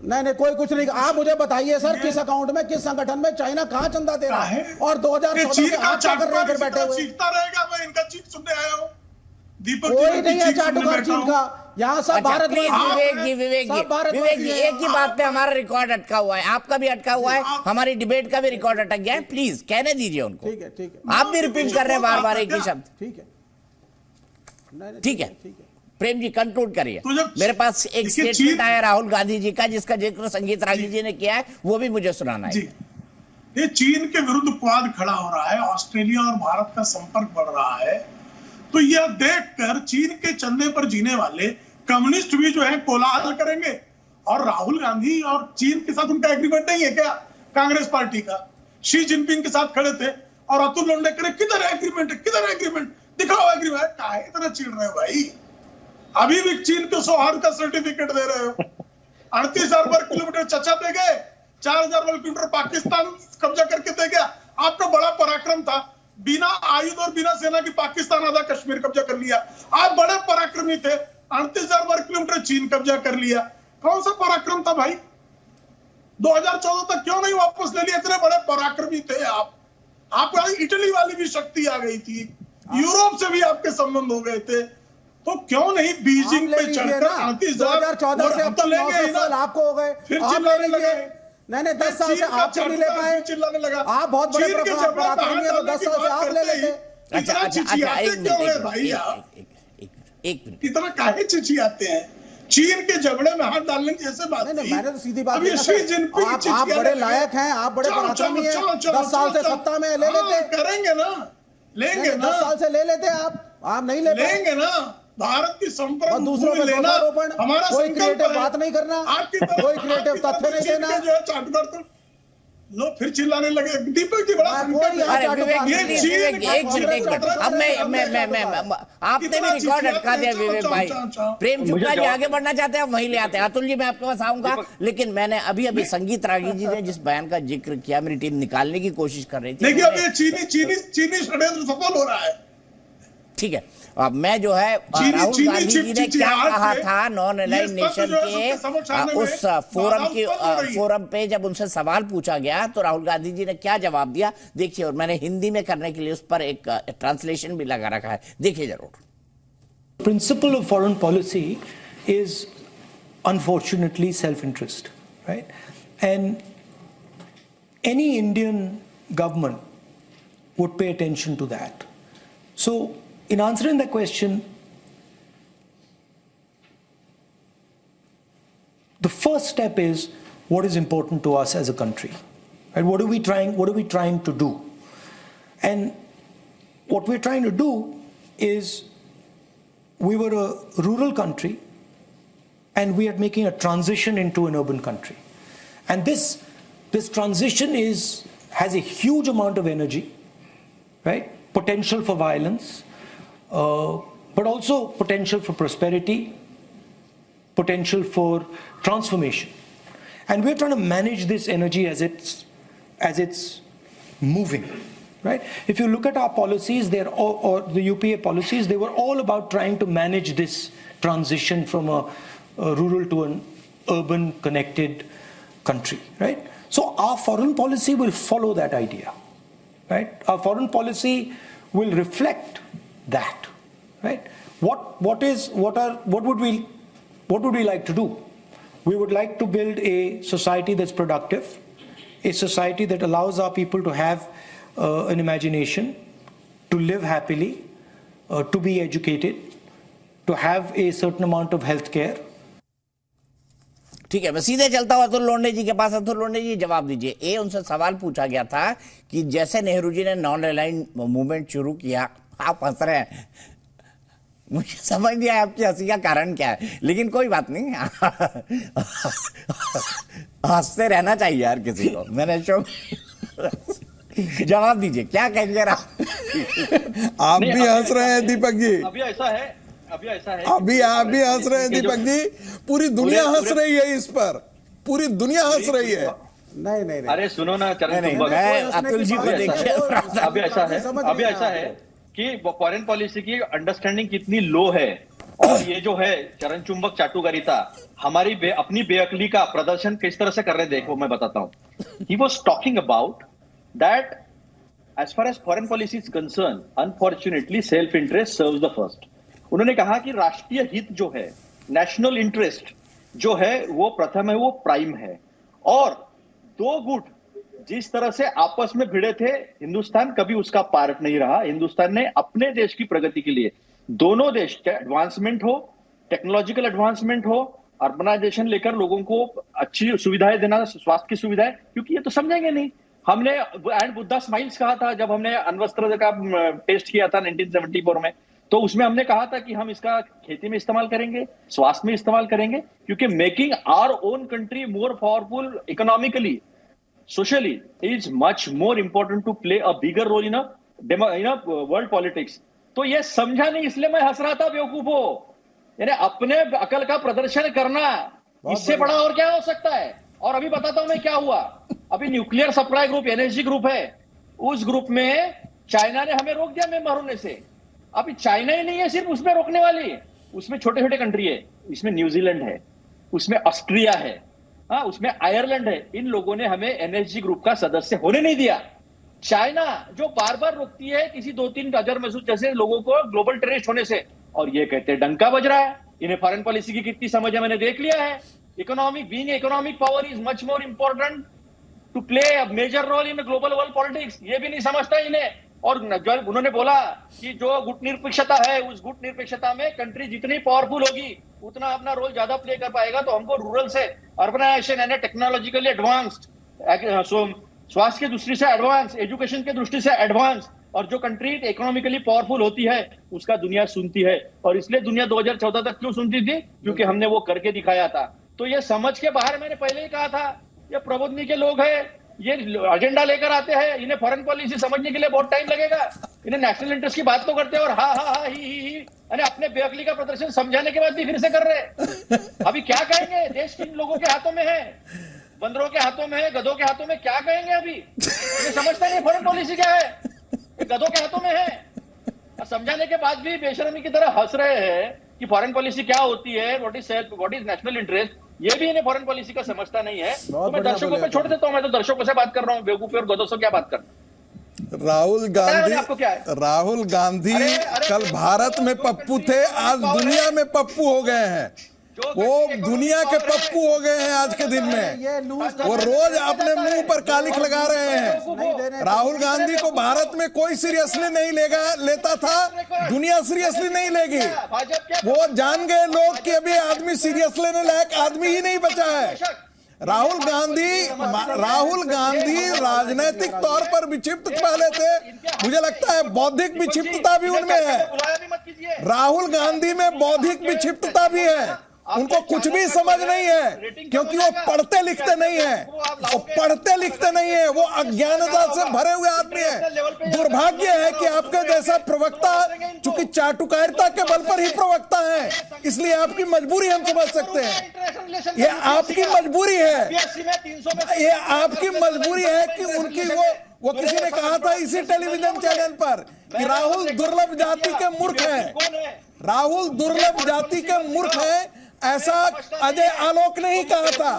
नहीं, कोई कुछ नहीं। आप मुझे बताइए सर, किस अकाउंट में, किस संगठन में चाइना कहाँ चंदा दे रहा है? और 2014 से आप क्या कर रहे हैं फिर बैठे हुए? चीखता रहेगा, मैं इनका चीख सुनने आया हूँ। दीपक कोई नहीं है चाटुकार चीन का, यहाँ सब भारत। विवेक जी, एक ही बात पे हमारा रिकॉर्ड अटका हुआ है, आपका भी अटका हुआ है, हमारी डिबेट का भी रिकॉर्ड अटक गया है। प्लीज कहने दीजिए उनको। ठीक है, ठीक है। आप भी रिपीट कर रहे हैं बार बार एक ही शब्द। ठीक है, ठीक है। प्रेम जी कंक्लूड करिए। मेरे पास एक स्टेटमेंट आया राहुल गांधी जी का, जिसका जिक्र संगीत रागी जी ने किया है, वो भी मुझे सुनाना है। ये चीन के विरुद्ध अपवाद खड़ा हो रहा है, ऑस्ट्रेलिया और भारत का संपर्क बढ़ रहा है, तो यह देखकर चीन के चंदे पर जीने वाले कम्युनिस्ट भी जो है कोलाहल करेंगे। और राहुल गांधी और चीन के साथ उनका एग्रीमेंट नहीं है क्या? कांग्रेस पार्टी का शी जिनपिंग के साथ खड़े थे और अतुल लोंढे करे किधर है एग्रीमेंट, किधर है एग्रीमेंट, दिखाओ एग्रीमेंट। काहे इतना चिढ़ रहे हो भाई? अभी भी चीन को सौहार्द का सर्टिफिकेट दे रहे हो। 38,000 वर्ग किलोमीटर चचा दे गए, 4,000 वर्ग किलोमीटर पाकिस्तान कब्जा करके दे गया। आपका बड़ा पराक्रम था, बिना आयुध और बिना सेना की पाकिस्तान आधा कश्मीर कब्जा कर लिया। आप बड़े पराक्रमी थे, 38,000 वर्ग किलोमीटर चीन कब्जा कर लिया। कौन सा पराक्रम था भाई? 2014 तक क्यों नहीं वापस ले लिया? इतने बड़े पराक्रमी थे आप। आपको इटली वाली भी शक्ति आ गई थी, यूरोप से भी आपके संबंध हो गए थे, तो क्यों नहीं बीजिंग पे चढ़कर 2014 से अब तक 9 साल आपको हो गए, फिर चिल्लाने लगे। नहीं 10 साल से आप क्यों नहीं ले पाए? चिल्लाने लगा। आप बहुत बड़े पराक्रमी हैं, तो 10 साल से आप ले लेते। अच्छा, एक मिनट, इतना काहे चिचियाते हैं? चीन के झगड़े में हाथ डालने की ऐसे बात नहीं। मैंने तो सीधी बात की, आप बड़े लायक हैं, आप बड़े पराक्रमी हैं, 10 साल से सत्ता में ले लेते। करेंगे ना, लेंगे ना, 10 साल से ले लेते आप नहीं ले लेंगे ना। भारत की संपर्क और दूसरों में लेना हमारा कोई क्रिएटिव बात नहीं करना, कोई क्रिएटिव तथ्य नहीं देना। जो है चाटुकार तुम लोग फिर चिल्लाने लगे। दीपक जी बड़ा अब मैं आपने भी रिकॉर्ड अटका दिया विवेक भाई। प्रेम गुप्ता जी आगे बढ़ना चाहते हैं, वहीं ले आते हैं। अतुल जी मैं आपके पास आऊंगा, लेकिन मैंने अभी संगीत रागी जी ने जिस बयान का जिक्र किया, मेरी टीम निकालने की कोशिश कर रही थी। देखिए अब ये चीनी षड्यंत्र सफल हो रहा है। ठीक है, अब मैं जो है राहुल गांधी जी ने क्या कहा था नॉन अलाइन्ड नेशन के उस फोरम पे जब उनसे सवाल पूछा गया, तो राहुल गांधी जी ने क्या जवाब दिया देखिए। और मैंने हिंदी में करने के लिए उस पर एक ट्रांसलेशन भी लगा रखा है, देखिए जरूर। Principle of foreign policy is unfortunately self interest, right? And any Indian government would pay attention to that. So in answering the question, the first step is what is important to us as a country, right? What are we trying to do? And what we're trying to do is, we were a rural country and we are making a transition into an urban country, and this transition has a huge amount of energy, right? Potential for violence, but also potential for prosperity, potential for transformation. And we're trying to manage this energy as it's moving, right? If you look at our policies, or the UPA policies, they were all about trying to manage this transition from a rural to an urban connected country, right? So our foreign policy will follow that idea, right? Our foreign policy will reflect that, right? What would we like to do? We would like to build a society that's productive, a society that allows our people to have an imagination, to live happily, to be educated, to have a certain amount of health care. ठीक है, मैं सीधे चलता हूं अतुल लोंढे जी के पास। अतुल लोंढे जी जवाब दीजिए। ये उनसे सवाल पूछा गया था कि जैसे नेहरू जी ने नॉन अलाइन्ड मूवमेंट शुरू किया, आप हंस रहे हैं, मुझे समझ नहीं आया आपकी हंसी का कारण क्या है, लेकिन कोई बात नहीं, हंसते रहना चाहिए यार किसी को। मैंने शो जवाब दीजिए, क्या कहेंगे आप भी हंस रहे हैं दीपक जी? अभी ऐसा है अभी आप भी हंस रहे हैं दीपक जी, पूरी दुनिया हंस रही है इस पर, पूरी दुनिया हंस रही है। नहीं अरे सुनो ना चरण, अतुल जी को देखिए। अभी ऐसा है कि फॉरेन पॉलिसी की अंडरस्टैंडिंग कितनी लो है और ये जो है चरण चुंबक चाटुकारिता, हमारी अपनी बेअकली का प्रदर्शन किस तरह से कर रहे हैं, देखो मैं बताता हूं। He was talking about that as far as foreign policy is concern, unfortunately self interest serves the first. उन्होंने कहा कि राष्ट्रीय हित जो है, नेशनल इंटरेस्ट जो है वो प्रथम है, वो प्राइम है। और दो गुट जिस तरह से आपस में भिड़े थे, हिंदुस्तान कभी उसका पार्ट नहीं रहा। हिंदुस्तान ने अपने देश की प्रगति के लिए, दोनों देश के एडवांसमेंट हो, टेक्नोलॉजिकल एडवांसमेंट हो, अर्बनाइजेशन लेकर लोगों को अच्छी सुविधाएं देना, स्वास्थ्य की सुविधाएं, क्योंकि ये तो समझेंगे नहीं। हमने एंड बुद्धा स्माइल्स कहा था जब हमने अण्वस्त्र का टेस्ट किया था 1974 में, तो उसमें हमने कहा था कि हम इसका खेती में इस्तेमाल करेंगे, स्वास्थ्य में इस्तेमाल करेंगे, क्योंकि making our own country more powerful economically, socially is much more important to play a bigger role in a world politics। तो ये समझा नहीं, इसलिए मैं हंस रहा था बेवकूफो। यानी अपने अकल का प्रदर्शन करना, इससे बड़ा और क्या हो सकता है। और अभी बताता हूं मैं क्या हुआ। अभी nuclear supply group, energy group है, उस ग्रुप में चाइना ने हमें रोक दिया मेंबर होने से। अभी चाइना ही नहीं है सिर्फ उसमें रोकने वाली, उसमें छोटे छोटे कंट्री है, इसमें न्यूजीलैंड है, उसमें ऑस्ट्रिया है, हाँ, उसमें आयरलैंड है। इन लोगों ने हमें एनर्जी ग्रुप का सदस्य होने नहीं दिया। चाइना जो बार बार रोकती है किसी 2-3 अजर मसूद जैसे लोगों को ग्लोबल टेररिस्ट होने से, और ये कहते हैं डंका बज रहा है। इन्हें फॉरेन पॉलिसी की कितनी समझ है मैंने देख लिया है। Economic being economic power is much more important to play a major role in global world politics, ये भी नहीं समझता इन्हें। और जब उन्होंने बोला कि जो गुट निरपेक्षता है, उस गुट निरपेक्षता में कंट्री जितनी पावरफुल होगी उतना अपना रोल ज्यादा प्ले कर पाएगा। तो हमको रूरल से अर्बनाइजेशन यानी टेक्नोलॉजिकली एडवांस्ड, स्वास्थ्य की दृष्टि से एडवांस, एजुकेशन की दृष्टि से एडवांस, और जो कंट्री इकोनॉमिकली पावरफुल होती है उसका दुनिया सुनती है। और इसलिए दुनिया 2014 तक क्यों सुनती थी, क्योंकि हमने वो करके दिखाया था। तो ये समझ के बाहर, मैंने पहले ही कहा था, ये प्रबुद्धि के लोग हैं, ये एजेंडा लेकर आते हैं, इन्हें फॉरेन पॉलिसी समझने के लिए बहुत टाइम लगेगा। इन्हें नेशनल इंटरेस्ट की बात तो करते हैं और हा हा हा ही अरे अपने बेअकली का प्रदर्शन समझाने के बाद भी फिर से कर रहे। अभी क्या कहेंगे, देश किन लोगों के हाथों में है, बंदरों के हाथों में है, गधों के हाथों में, क्या कहेंगे अभी। ये समझता नहीं फॉरेन पॉलिसी क्या है, ये गधों के हाथों में है। और समझाने के बाद भी बेशर्मी की तरह हंस रहे हैं कि फॉरेन पॉलिसी क्या होती है, व्हाट इज नेशनल इंटरेस्ट, ये भी इन्हें फॉरेन पॉलिसी का समझता नहीं है। तो मैं दर्शकों पे छोड़ देता हूं, मैं तो दर्शकों से बात कर रहा हूं, बेवकूफी और गधों से क्या बात कर। राहुल गांधी कल भारत में पप्पू थे, आज दुनिया में पप्पू हो गए हैं। वो दुनिया के पप्पू हो गए हैं आज के दिन में। वो रोज अपने मुंह पर कालिख लगा रहे हैं। राहुल गांधी को भारत में कोई सीरियसली नहीं लेता था, दुनिया सीरियसली नहीं लेगी। वो जान गए लोग कि अभी आदमी सीरियस लेने लायक आदमी ही नहीं बचा है। राहुल गांधी राजनीतिक तौर पर विक्षिप्त पहले थे, मुझे लगता है बौद्धिक विक्षिप्तता भी उनमें है। राहुल गांधी में बौद्धिक विक्षिप्तता भी है। उनको कुछ भी समझ नहीं है, क्योंकि वो पढ़ते लिखते नहीं है, वो अज्ञानता से भरे हुए आदमी है। दुर्भाग्य है कि आपके जैसा प्रवक्ता, चूंकि चाटुकारिता के बल पर ही प्रवक्ता है, इसलिए आपकी मजबूरी हम समझ सकते हैं। ये आपकी मजबूरी है, ये आपकी मजबूरी है कि उनकी वो किसी ने कहा था इसी टेलीविजन चैनल पर कि राहुल दुर्लभ जाति के मूर्ख हैं। राहुल दुर्लभ जाति के मूर्ख हैं, ऐसा अजय आलोक ने ही कहा था,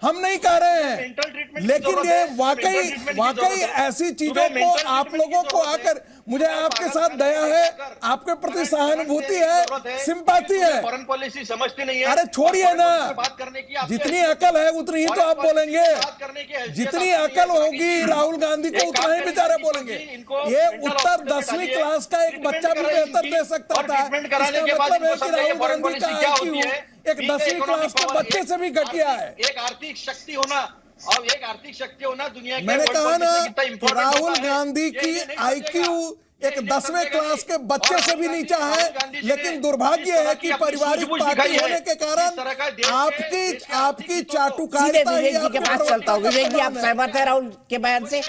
हम नहीं कह रहे हैं। लेकिन ये वाकई ऐसी चीजों को आप लोगों को आकर, मुझे आपके साथ दया है, आपके प्रति सहानुभूति है, सिंपैथी है। फॉरेन पॉलिसी समझते नहीं है। अरे छोड़िए ना, बात करने की जितनी अकल है उतनी ही तो आप बोलेंगे। जितनी अकल होगी राहुल गांधी को उतना ही बेचारे बोलेंगे। ये उत्तर 10वीं क्लास का एक बच्चा भी बेहतर दे सकता था। इसका मतलब है कि राहुल गांधी का IQ एक 10वीं क्लास के बच्चे से भी घटिया है। एक आर्थिक शक्ति होना और एक आर्थिक शक्ति होना दुनिया के, मैंने कहा ना कि राहुल गांधी की IQ एक 10वें क्लास के बच्चे से भी नीचा है। लेकिन दुर्भाग्य है कि पारिवारिक पार्टी होने के कारण आपकी चाटुकारिता ही विवेक जी के पास चलता हूँ। विवेक जी, आप सहमत है राहुल के बयान से?